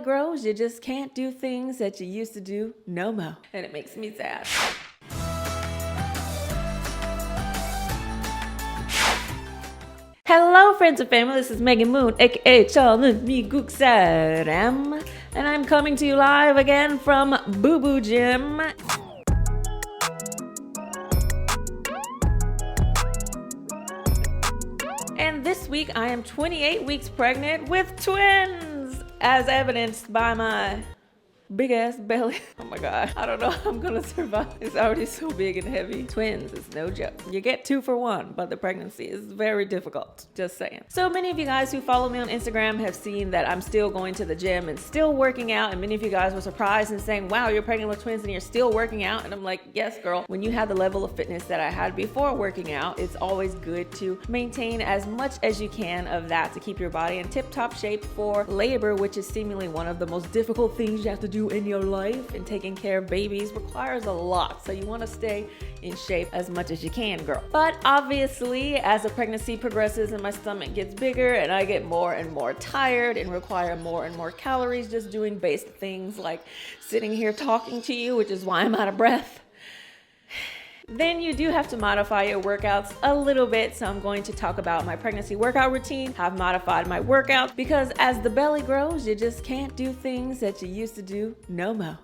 grows, you just can't do things that you used to do no more. And it makes me sad. Hello friends and family, this is Megan Moon, aka Charlene Mi Guksaram, and I'm coming to you live again from Boo Boo Gym. And this week I am 28 weeks pregnant with twins, as evidenced by my big ass belly. Oh my god, I don't know how I'm gonna survive. It's already so big and heavy. Twins is no joke. You get 2 for 1, but the pregnancy is very difficult, just saying. So many of you guys who follow me on Instagram have seen that I'm still going to the gym and still working out, and many of you guys were surprised and saying, wow, you're pregnant with twins and you're still working out. And I'm like, yes girl, when you have the level of fitness that I had before working out, it's always good to maintain as much as you can of that to keep your body in tip-top shape for labor, which is seemingly one of the most difficult things you have to do in your life, and taking care of babies requires a lot, so you want to stay in shape as much as you can, girl. But obviously as the pregnancy progresses and my stomach gets bigger and I get more and more tired and require more and more calories just doing basic things like sitting here talking to you, which is why I'm out of breath, then you do have to modify your workouts a little bit. So I'm going to talk about my pregnancy workout routine. I've modified my workouts because as the belly grows, you just can't do things that you used to do no more.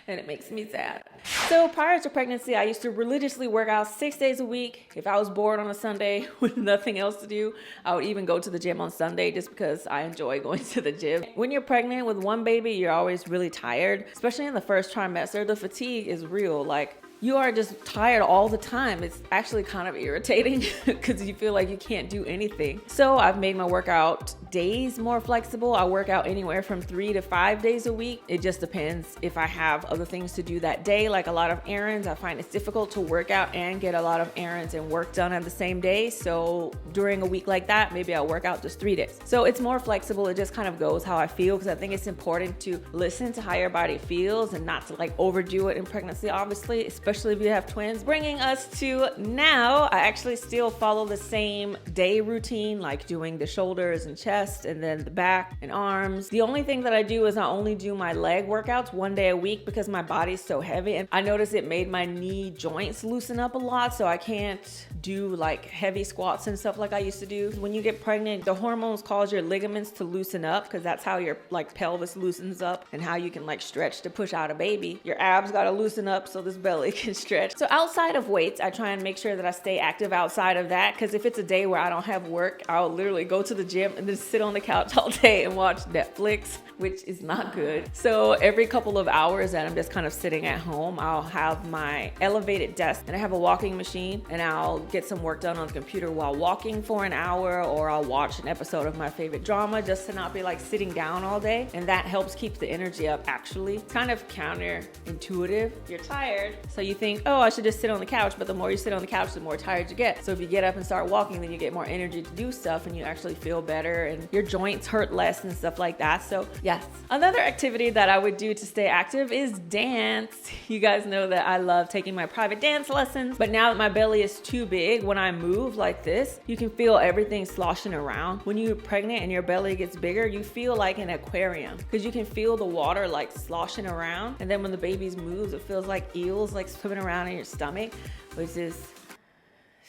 And it makes me sad. So prior to pregnancy, I used to religiously work out 6 days a week. If I was bored on a Sunday with nothing else to do, I would even go to the gym on Sunday just because I enjoy going to the gym. When you're pregnant with one baby, you're always really tired, especially in the first trimester. The fatigue is real. Like, you are just tired all the time. It's actually kind of irritating because you feel like you can't do anything. So I've made my workout days more flexible. I work out anywhere from 3 to 5 days a week. It just depends if I have other things to do that day, like a lot of errands. I find it's difficult to work out and get a lot of errands and work done on the same day. So during a week like that, maybe I'll work out just 3 days. So it's more flexible. It just kind of goes how I feel, because I think it's important to listen to how your body feels and not to like overdo it in pregnancy, obviously, especially if you have twins. Bringing us to now, I actually still follow the same day routine, like doing the shoulders and chest and then the back and arms. The only thing that I do is I only do my leg workouts 1 day a week because my body's so heavy, and I noticed it made my knee joints loosen up a lot, so I can't do like heavy squats and stuff like I used to do. When you get pregnant, the hormones cause your ligaments to loosen up, because that's how your like pelvis loosens up and how you can like stretch to push out a baby. Your abs got to loosen up so this belly can stretch. So outside of weights, I try and make sure that I stay active outside of that, because if it's a day where I don't have work, I'll literally go to the gym and then sit on the couch all day and watch Netflix, which is not good. So every couple of hours that I'm just kind of sitting at home, I'll have my elevated desk and I have a walking machine, and I'll get some work done on the computer while walking for an hour, or I'll watch an episode of my favorite drama just to not be like sitting down all day. And that helps keep the energy up actually. It's kind of counterintuitive. You're tired, so you think, oh, I should just sit on the couch, but the more you sit on the couch, the more tired you get. So if you get up and start walking, then you get more energy to do stuff and you actually feel better and your joints hurt less and stuff like that. So yes. Another activity that I would do to stay active is dance. You guys know that I love taking my private dance lessons, but now that my belly is too big, when I move like this, you can feel everything sloshing around. When you're pregnant and your belly gets bigger, you feel like an aquarium because you can feel the water like sloshing around. And then when the baby moves, it feels like eels like swimming around in your stomach, which is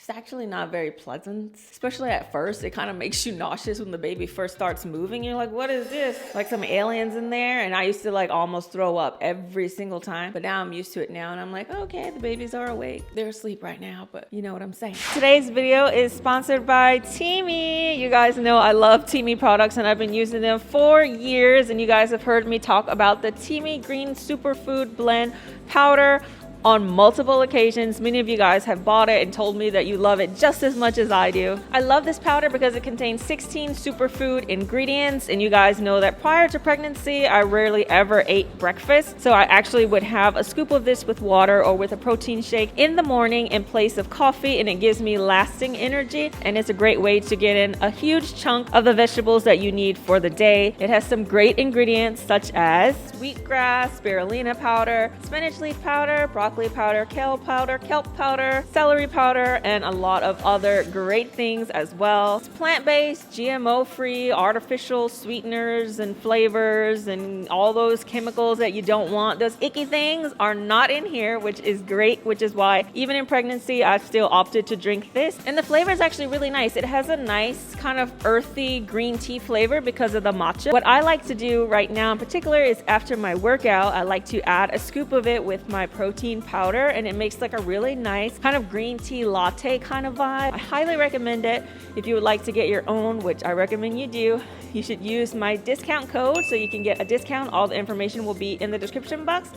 It's actually not very pleasant, especially at first. It kind of makes you nauseous when the baby first starts moving. You're like, what is this? Like some aliens in there. And I used to like almost throw up every single time, but now I'm used to it now. And I'm like, okay, the babies are awake. They're asleep right now, but you know what I'm saying. Today's video is sponsored by Teami. You guys know I love Teami products and I've been using them for years. And you guys have heard me talk about the Teami Green Superfood Blend Powder. on multiple occasions. Many of you guys have bought it and told me that you love it just as much as I do. I love this powder because it contains 16 superfood ingredients, and you guys know that prior to pregnancy, I rarely ever ate breakfast. So I actually would have a scoop of this with water or with a protein shake in the morning in place of coffee, and it gives me lasting energy, and it's a great way to get in a huge chunk of the vegetables that you need for the day. It has some great ingredients such as wheatgrass, spirulina powder, spinach leaf powder, broccoli powder, kale powder, kelp powder, celery powder, and a lot of other great things as well. It's plant-based, GMO-free, artificial sweeteners and flavors and all those chemicals that you don't want. Those icky things are not in here, which is great, which is why even in pregnancy, I've still opted to drink this. And the flavor is actually really nice. It has a nice kind of earthy green tea flavor because of the matcha. What I like to do right now in particular is after my workout, I like to add a scoop of it with my protein powder, and it makes like a really nice kind of green tea latte kind of vibe. I highly recommend it. If you would like to get your own, which I recommend you do, you should use my discount code so you can get a discount. All the information will be in the description box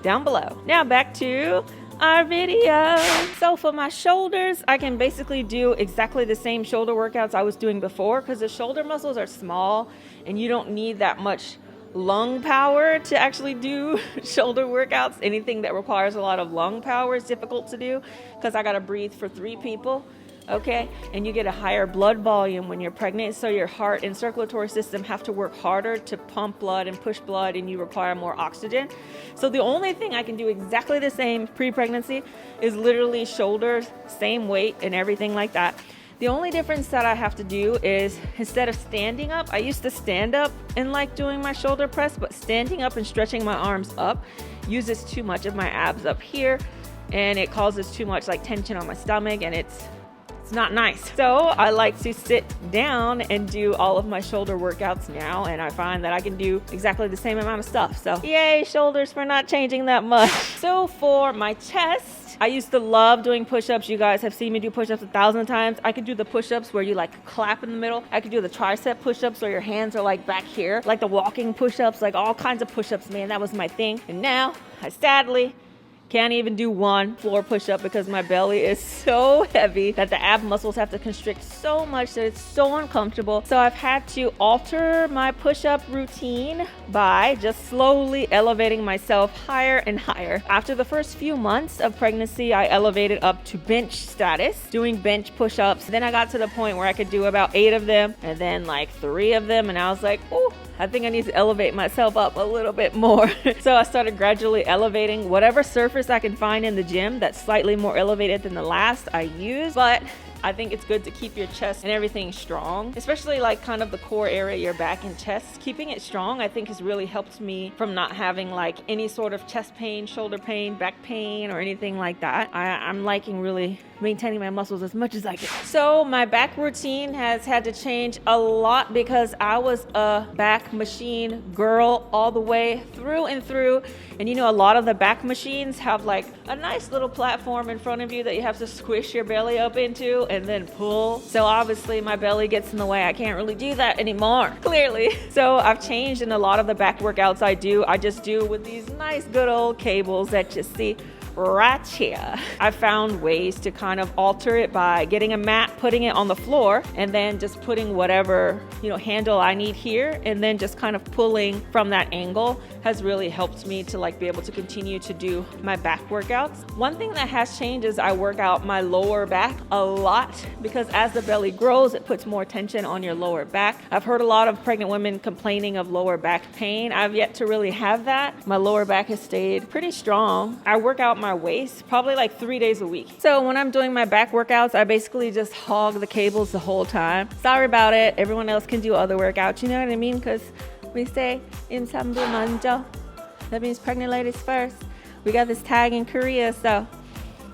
down below. Now back to our video. So for my shoulders, I can basically do exactly the same shoulder workouts I was doing before because the shoulder muscles are small and you don't need that much lung power to actually do shoulder workouts. Anything that requires a lot of lung power is difficult to do because I gotta breathe for 3 people. Okay, and you get a higher blood volume when you're pregnant, so your heart and circulatory system have to work harder to pump blood and push blood, and you require more oxygen. So the only thing I can do exactly the same pre-pregnancy is literally shoulders, same weight and everything like that. The only difference that I have to do is instead of standing up, I used to stand up and like doing my shoulder press, but standing up and stretching my arms up uses too much of my abs up here, and it causes too much like tension on my stomach, and it's not nice. So I like to sit down and do all of my shoulder workouts now, and I find that I can do exactly the same amount of stuff. So yay, shoulders for not changing that much. So for my chest, I used to love doing push-ups. You guys have seen me do push-ups 1,000 times. I could do the push-ups where you like clap in the middle. I could do the tricep push-ups where your hands are like back here, like the walking push-ups, like all kinds of push-ups, man. That was my thing. And now I sadly can't even do one floor push-up because my belly is so heavy that the ab muscles have to constrict so much that it's so uncomfortable. So I've had to alter my push-up routine by just slowly elevating myself higher and higher. After the first few months of pregnancy, I elevated up to bench status, doing bench push-ups. Then I got to the point where I could do about 8 of them and then like 3 of them, and I was like, oh, I think I need to elevate myself up a little bit more. So I started gradually elevating whatever surface I can find in the gym that's slightly more elevated than the last I use. But I think it's good to keep your chest and everything strong, especially like kind of the core area, your back and chest. Keeping it strong, I think, has really helped me from not having like any sort of chest pain, shoulder pain, back pain, or anything like that. I'm liking really maintaining my muscles as much as I can. So my back routine has had to change a lot because I was a back machine girl all the way through and through. And you know, a lot of the back machines have like a nice little platform in front of you that you have to squish your belly up into and then pull. So obviously my belly gets in the way. I can't really do that anymore, clearly. So I've changed, in a lot of the back workouts I just do with these nice good old cables that you see right here. I found ways to kind of alter it by getting a mat, putting it on the floor, and then just putting whatever, you know, handle I need here, and then just kind of pulling from that angle has really helped me to like be able to continue to do my back workouts. One thing that has changed is I work out my lower back a lot because as the belly grows, it puts more tension on your lower back. I've heard a lot of pregnant women complaining of lower back pain. I've yet to really have that. My lower back has stayed pretty strong. I work out my waist probably like 3 days a week. So when I'm doing my back workouts, I basically just hog the cables the whole time. Sorry about it. Everyone else can do other workouts, you know what I mean? Because we say imsambu manjo. That means pregnant ladies first. We got this tag in Korea, so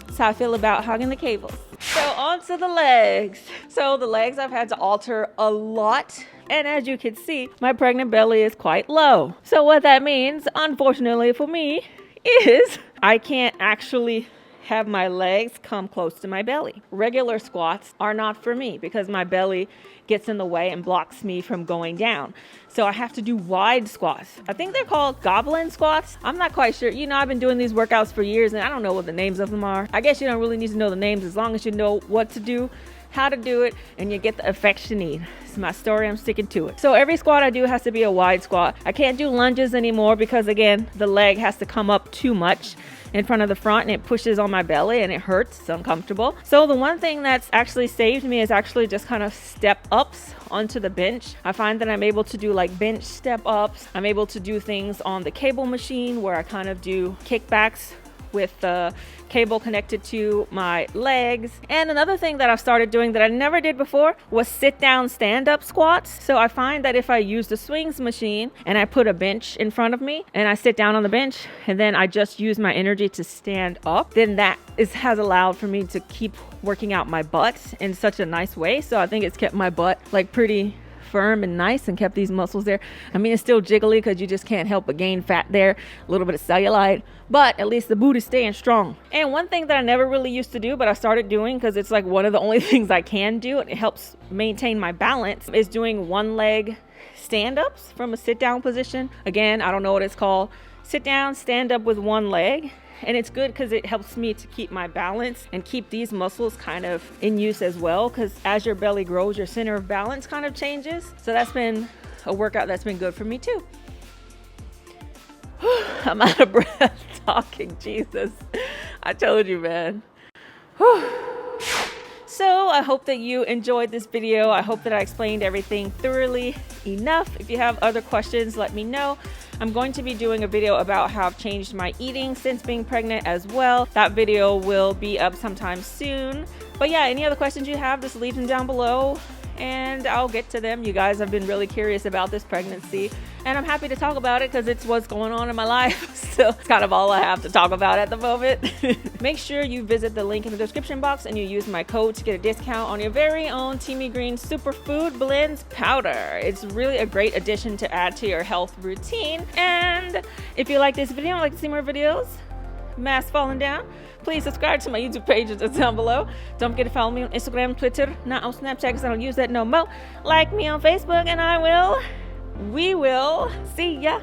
that's how I feel about hogging the cables. So on to the legs. So the legs I've had to alter a lot. And as you can see, my pregnant belly is quite low. So what that means, unfortunately for me, is I can't actually have my legs come close to my belly. Regular squats are not for me because my belly gets in the way and blocks me from going down. So I have to do wide squats. I think they're called goblin squats. I'm not quite sure. You know, I've been doing these workouts for years and I don't know what the names of them are. I guess you don't really need to know the names as long as you know what to do, how to do it, and you get the effects you need. It's my story, I'm sticking to it. So every squat I do has to be a wide squat. I can't do lunges anymore because again, the leg has to come up too much in front of the front and it pushes on my belly and it hurts. It's uncomfortable. So the one thing that's actually saved me is actually just kind of step ups onto the bench. I find that I'm able to do like bench step ups. I'm able to do things on the cable machine where I kind of do kickbacks with the cable connected to my legs. And another thing that I've started doing that I never did before was sit down stand up squats. So I find that if I use the swings machine and I put a bench in front of me and I sit down on the bench and then I just use my energy to stand up, then has allowed for me to keep working out my butt in such a nice way. So I think it's kept my butt like pretty firm and nice and kept these muscles there. I mean, it's still jiggly because you just can't help but gain fat there, a little bit of cellulite, but at least the booty's staying strong. And one thing that I never really used to do, but I started doing because it's like one of the only things I can do and it helps maintain my balance, is doing one leg stand-ups from a sit-down position. Again, I don't know what it's called. Sit down, stand up with one leg. And it's good because it helps me to keep my balance and keep these muscles kind of in use as well, because as your belly grows, your center of balance kind of changes. So that's been a workout that's been good for me too. I'm out of breath talking, Jesus. I told you, man. So I hope that you enjoyed this video. I hope that I explained everything thoroughly enough. If you have other questions, let me know. I'm going to be doing a video about how I've changed my eating since being pregnant as well. That video will be up sometime soon. But yeah, any other questions you have, just leave them down below and I'll get to them. You guys have been really curious about this pregnancy and I'm happy to talk about it because it's what's going on in my life. So it's kind of all I have to talk about at the moment. Make sure you visit the link in the description box and you use my code to get a discount on your very own Teami Green Superfood Blends powder. It's really a great addition to add to your health routine. And if you like this video and like to see more videos, mask falling down, please subscribe to my YouTube page that's down below. Don't forget to follow me on Instagram, Twitter, not on Snapchat because I don't use that no more. Like me on Facebook and we will see ya.